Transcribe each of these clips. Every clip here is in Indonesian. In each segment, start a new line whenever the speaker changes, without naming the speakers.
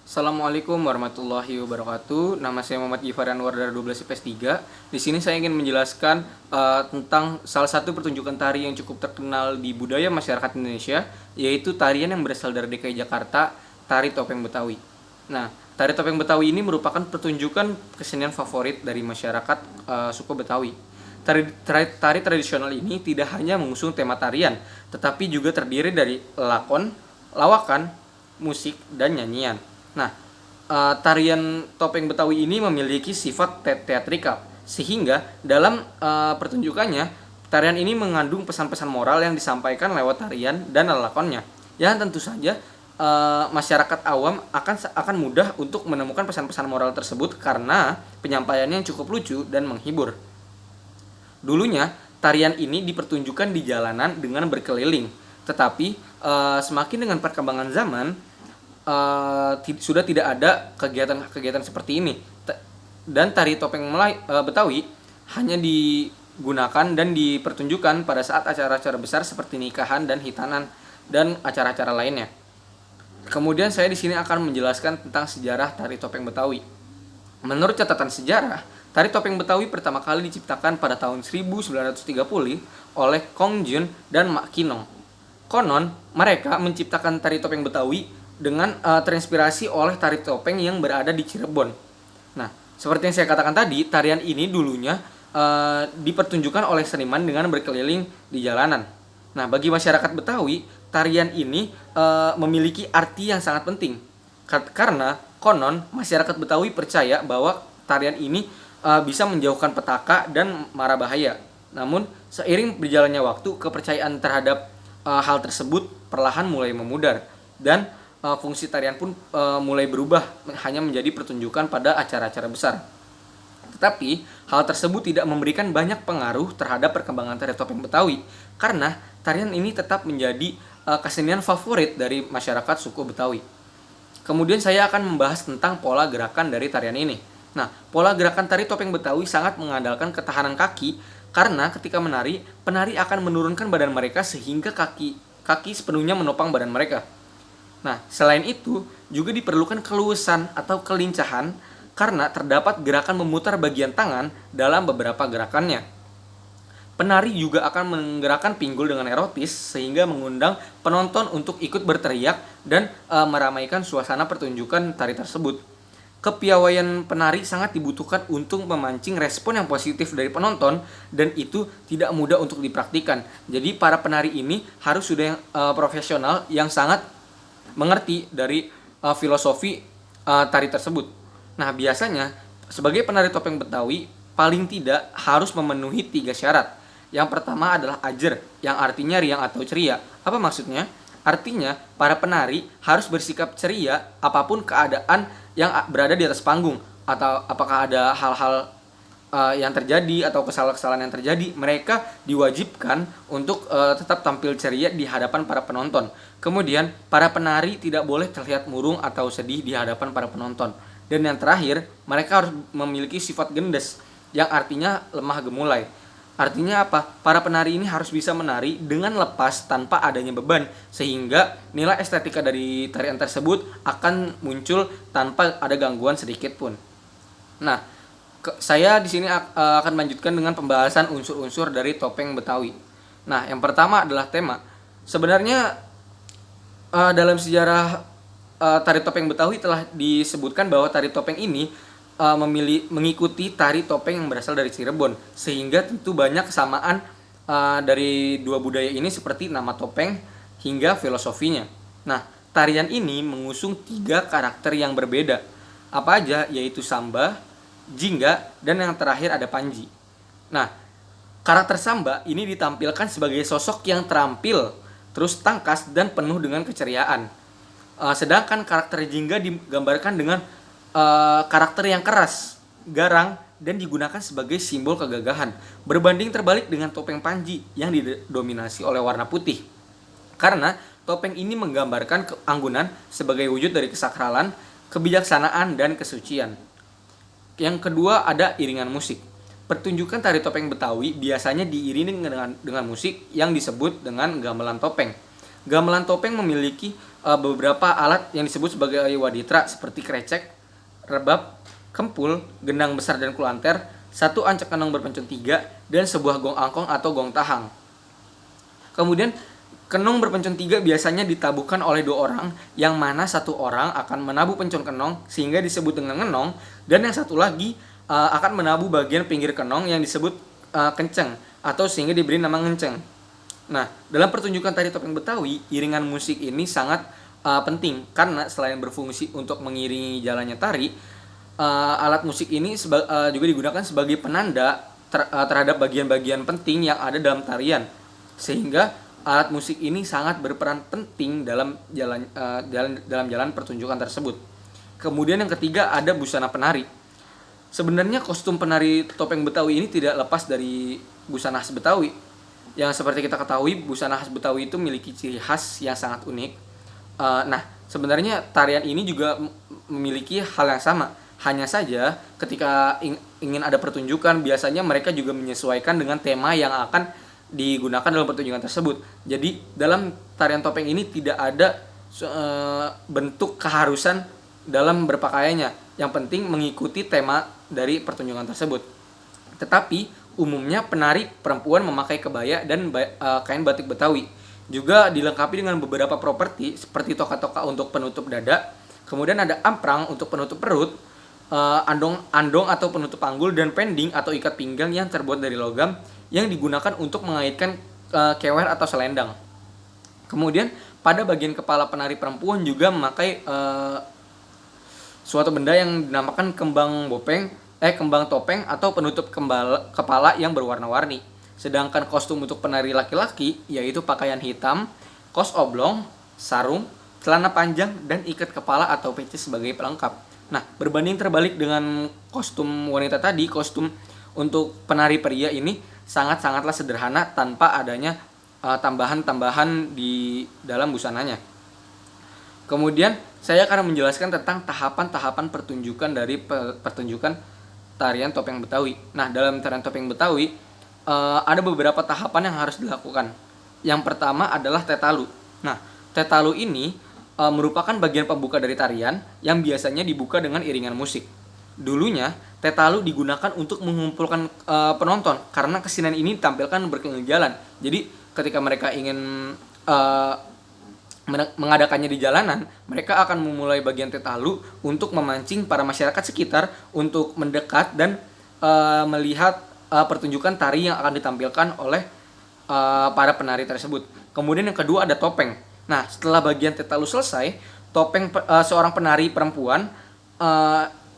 Assalamualaikum warahmatullahi wabarakatuh. Nama saya Muhammad Gifar Anwar dari 12 IPS 3. Di sini saya ingin menjelaskan tentang salah satu pertunjukan tari yang cukup terkenal di budaya masyarakat Indonesia, yaitu tarian yang berasal dari DKI Jakarta, tari topeng Betawi. Nah, tari topeng Betawi ini merupakan pertunjukan kesenian favorit dari masyarakat suku Betawi. Tari tradisional ini tidak hanya mengusung tema tarian, tetapi juga terdiri dari lakon, lawakan, musik, dan nyanyian. Nah, tarian topeng Betawi ini memiliki sifat teatrikal, sehingga dalam pertunjukannya, tarian ini mengandung pesan-pesan moral yang disampaikan lewat tarian dan lakonnya. Yang tentu saja masyarakat awam akan mudah untuk menemukan pesan-pesan moral tersebut karena penyampaiannya yang cukup lucu dan menghibur. Dulunya, tarian ini dipertunjukkan di jalanan dengan berkeliling, tetapi semakin dengan perkembangan zaman, sudah tidak ada kegiatan-kegiatan seperti ini, dan tari topeng Betawi hanya digunakan dan dipertunjukkan pada saat acara-acara besar seperti nikahan dan hitanan dan acara-acara lainnya. Kemudian saya di sini akan menjelaskan tentang sejarah tari topeng Betawi. Menurut catatan sejarah, tari topeng Betawi pertama kali diciptakan pada tahun 1930 oleh Kong Jun dan Mak Kinong. Konon, mereka menciptakan tari topeng Betawi dengan terinspirasi oleh tari topeng yang berada di Cirebon. Nah, seperti yang saya katakan tadi, tarian ini dulunya dipertunjukkan oleh seniman dengan berkeliling di jalanan. Nah, bagi masyarakat Betawi, tarian ini memiliki arti yang sangat penting. Karena konon masyarakat Betawi percaya bahwa tarian ini bisa menjauhkan petaka dan mara bahaya. Namun, seiring berjalannya waktu, kepercayaan terhadap hal tersebut perlahan mulai memudar dan fungsi tarian pun mulai berubah hanya menjadi pertunjukan pada acara-acara besar. Tetapi hal tersebut tidak memberikan banyak pengaruh terhadap perkembangan tari topeng Betawi karena tarian ini tetap menjadi kesenian favorit dari masyarakat suku Betawi. Kemudian saya akan membahas tentang pola gerakan dari tarian ini. Nah, pola gerakan tari topeng Betawi sangat mengandalkan ketahanan kaki karena ketika menari, penari akan menurunkan badan mereka sehingga kaki sepenuhnya menopang badan mereka. Nah, selain itu, juga diperlukan keluasan atau kelincahan karena terdapat gerakan memutar bagian tangan dalam beberapa gerakannya. Penari juga akan menggerakkan pinggul dengan erotis sehingga mengundang penonton untuk ikut berteriak dan meramaikan suasana pertunjukan tari tersebut. Kepiawaian penari sangat dibutuhkan untuk memancing respon yang positif dari penonton dan itu tidak mudah untuk dipraktikkan. Jadi para penari ini harus sudah profesional yang sangat mengerti dari filosofi tari tersebut. Nah, biasanya sebagai penari topeng Betawi paling tidak harus memenuhi 3 syarat. Yang pertama adalah ajer, yang artinya riang atau ceria. Apa maksudnya? Artinya para penari harus bersikap ceria apapun keadaan yang berada di atas panggung, atau apakah ada hal-hal yang terjadi atau kesalahan-kesalahan yang terjadi, mereka diwajibkan untuk tetap tampil ceria di hadapan para penonton. Kemudian, para penari tidak boleh terlihat murung atau sedih di hadapan para penonton. Dan yang terakhir, mereka harus memiliki sifat gendes, yang artinya lemah gemulai. Artinya apa? Para penari ini harus bisa menari dengan lepas tanpa adanya beban, sehingga nilai estetika dari tarian tersebut akan muncul tanpa ada gangguan sedikit pun. Nah, saya di sini akan melanjutkan dengan pembahasan unsur-unsur dari topeng Betawi. Nah, yang pertama adalah tema. Sebenarnya dalam sejarah tari topeng Betawi telah disebutkan bahwa tari topeng ini mengikuti tari topeng yang berasal dari Cirebon, sehingga tentu banyak kesamaan dari dua budaya ini seperti nama topeng hingga filosofinya. Nah, tarian ini mengusung 3 karakter yang berbeda. Apa aja? Yaitu Samba, Jingga, dan yang terakhir ada Panji. Nah, karakter Samba ini ditampilkan sebagai sosok yang terampil, terus tangkas dan penuh dengan keceriaan. Sedangkan karakter Jingga digambarkan dengan karakter yang keras, garang, dan digunakan sebagai simbol kegagahan. Berbanding terbalik dengan topeng Panji yang didominasi oleh warna putih. Karena topeng ini menggambarkan keanggunan sebagai wujud dari kesakralan, kebijaksanaan, dan kesucian. Yang kedua ada iringan musik. Pertunjukan tari topeng Betawi biasanya diiringi dengan musik yang disebut dengan gamelan topeng. Gamelan topeng memiliki beberapa alat yang disebut sebagai waditra seperti krecek, rebab, kempul, gendang besar dan kulanter, satu ancak kenong berpencun 3, dan sebuah gong angkong atau gong tahang. Kemudian kenong berpencun 3 biasanya ditabuhkan oleh 2 orang, yang mana satu orang akan menabuh pencun kenong sehingga disebut dengan ngenong, dan yang satu lagi akan menabuh bagian pinggir kenong yang disebut kenceng atau sehingga diberi nama ngenceng. Nah, dalam pertunjukan tari topeng Betawi, iringan musik ini sangat penting karena selain berfungsi untuk mengiringi jalannya tari, alat musik ini juga digunakan sebagai penanda terhadap bagian-bagian penting yang ada dalam tarian, sehingga alat musik ini sangat berperan penting dalam jalan pertunjukan tersebut. Kemudian yang ketiga ada busana penari. Sebenarnya kostum penari topeng Betawi ini tidak lepas dari busana khas Betawi. Yang seperti kita ketahui, busana khas Betawi itu memiliki ciri khas yang sangat unik. Nah, sebenarnya tarian ini juga memiliki hal yang sama. Hanya saja ketika ingin ada pertunjukan, biasanya mereka juga menyesuaikan dengan tema yang akan digunakan dalam pertunjukan tersebut. Jadi dalam tarian topeng ini tidak ada bentuk keharusan dalam berpakaiannya. Yang penting mengikuti tema dari pertunjukan tersebut. Tetapi umumnya penari perempuan memakai kebaya dan kain batik Betawi. Juga dilengkapi dengan beberapa properti seperti toka-toka untuk penutup dada, kemudian ada amprang untuk penutup perut, andong atau penutup panggul, dan pending atau ikat pinggang yang terbuat dari logam yang digunakan untuk mengaitkan kewer atau selendang. Kemudian pada bagian kepala penari perempuan juga memakai suatu benda yang dinamakan kembang topeng atau penutup kepala yang berwarna-warni. Sedangkan kostum untuk penari laki-laki yaitu pakaian hitam, kos oblong, sarung, celana panjang, dan ikat kepala atau peci sebagai pelengkap. Nah, berbanding terbalik dengan kostum wanita tadi, kostum untuk penari pria ini sangat-sangatlah sederhana tanpa adanya tambahan-tambahan di dalam busananya. Kemudian saya akan menjelaskan tentang tahapan-tahapan pertunjukan dari pertunjukan tarian topeng Betawi. Nah, dalam tarian topeng Betawi ada beberapa tahapan yang harus dilakukan. Yang pertama adalah tetalu. Nah, tetalu ini merupakan bagian pembuka dari tarian yang biasanya dibuka dengan iringan musik. Dulunya, tetalu digunakan untuk mengumpulkan penonton karena kesenian ini ditampilkan berkeliling jalan. Jadi, ketika mereka ingin mengadakannya di jalanan, mereka akan memulai bagian tetalu untuk memancing para masyarakat sekitar untuk mendekat dan melihat pertunjukan tari yang akan ditampilkan oleh para penari tersebut. Kemudian yang kedua ada topeng. Nah, setelah bagian tetalu selesai, seorang penari perempuan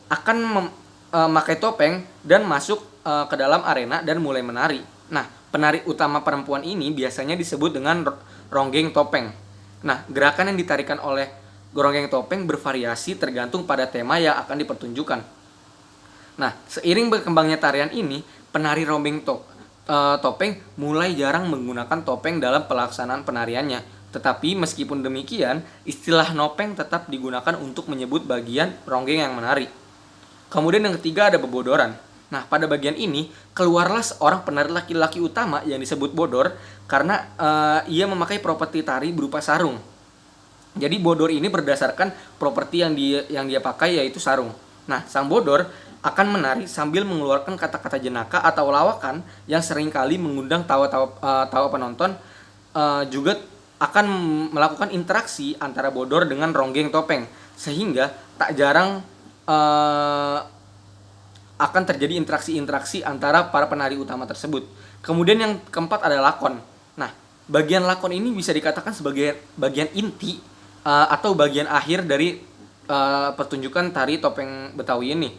akan memakai topeng dan masuk ke dalam arena dan mulai menari. Nah, penari utama perempuan ini biasanya disebut dengan ronggeng topeng. Nah, gerakan yang ditarikan oleh ronggeng topeng bervariasi tergantung pada tema yang akan dipertunjukkan. Nah, seiring berkembangnya tarian ini, penari ronggeng topeng mulai jarang menggunakan topeng dalam pelaksanaan penariannya. Tetapi meskipun demikian, istilah nopeng tetap digunakan untuk menyebut bagian ronggeng yang menari. Kemudian yang ketiga ada bebodoran. Nah, pada bagian ini keluarlah seorang penari laki-laki utama yang disebut bodor karena ia memakai properti tari berupa sarung. Jadi bodor ini berdasarkan properti yang dia pakai yaitu sarung. Nah, sang bodor akan menari sambil mengeluarkan kata-kata jenaka atau lawakan yang seringkali mengundang tawa penonton. Juga akan melakukan interaksi antara bodor dengan ronggeng topeng sehingga tak jarang akan terjadi interaksi antara para penari utama tersebut. Kemudian yang keempat ada lakon. Nah, bagian lakon ini bisa dikatakan sebagai bagian inti atau bagian akhir dari pertunjukan tari topeng Betawi ini.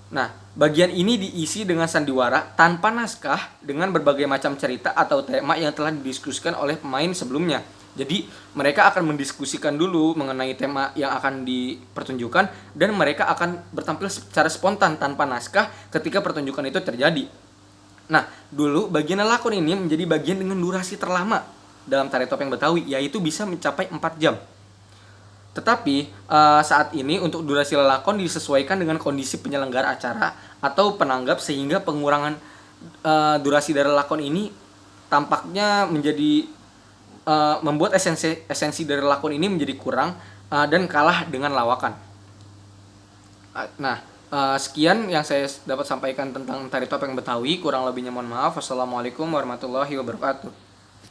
Nah, bagian ini diisi dengan sandiwara tanpa naskah dengan berbagai macam cerita atau tema yang telah didiskusikan oleh pemain sebelumnya. Jadi mereka akan mendiskusikan dulu mengenai tema yang akan dipertunjukkan dan mereka akan bertampil secara spontan tanpa naskah ketika pertunjukan itu terjadi. Nah, dulu bagian lakon ini menjadi bagian dengan durasi terlama dalam tari topeng Betawi, yaitu bisa mencapai 4 jam. Tetapi saat ini untuk durasi lakon disesuaikan dengan kondisi penyelenggara acara atau penanggap sehingga pengurangan durasi dari lakon ini tampaknya menjadi membuat esensi dari lakon ini menjadi kurang dan kalah dengan lawakan. Nah, sekian yang saya dapat sampaikan tentang tari topeng Betawi. Kurang lebihnya mohon maaf. Wassalamualaikum warahmatullahi wabarakatuh.